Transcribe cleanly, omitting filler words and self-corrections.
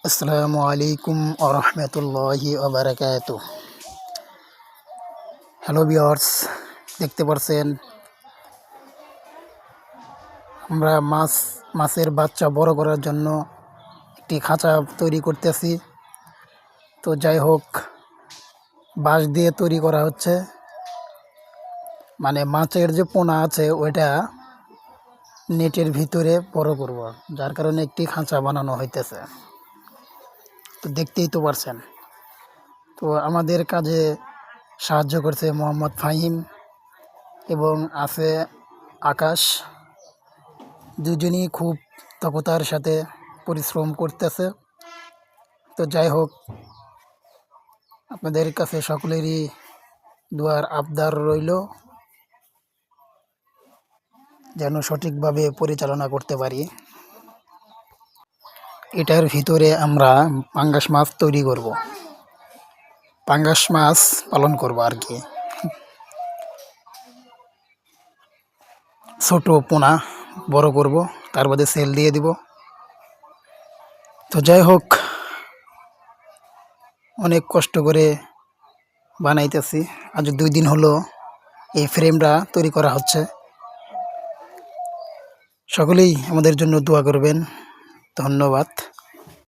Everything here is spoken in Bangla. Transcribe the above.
আসসালামু আলাইকুম ওয়া রাহমাতুল্লাহি ওয়া বারাকাতুহু। হ্যালো ভিউয়ার্স, দেখতে পাচ্ছেন আমরা মাছের বাচ্চা বড় করার জন্য একটি খাঁচা তৈরি করতেছি। তো যাই হোক, বাঁশ দিয়ে তৈরি করা হচ্ছে, মানে মাছের যে পোনা আছে ওইটা নেটের ভিতরে বড় করব, যার কারণে একটি খাঁচা বানানো হইতেছে। তো দেখতেই তো পারছেন। তো আমাদের কাজে সাহায্য করছে মোহাম্মদ ফাহিম এবং আছে আকাশ। দুজনই খুব দক্ষতার সাথে পরিশ্রম করতেছে। তো যাই হোক, আপনাদের কাছে সকলেরই দোয়ার আবদার রইল যেন সঠিকভাবে পরিচালনা করতে পারি। এটার ভিতরে আমরা পাঙ্গাস মাছ তৈরি করব, পাঙ্গাস মাছ পালন করব আর কি। ছোট পোনা বড় করব, তার বাদে সেল দিয়ে দিব। তো যাই হোক, অনেক কষ্ট করে বানাইতেছি। আজ 2 দিন হলো এই ফ্রেমটা তৈরি করা হচ্ছে। সকলেই আমাদের জন্য দোয়া করবেন। ধন্যবাদ।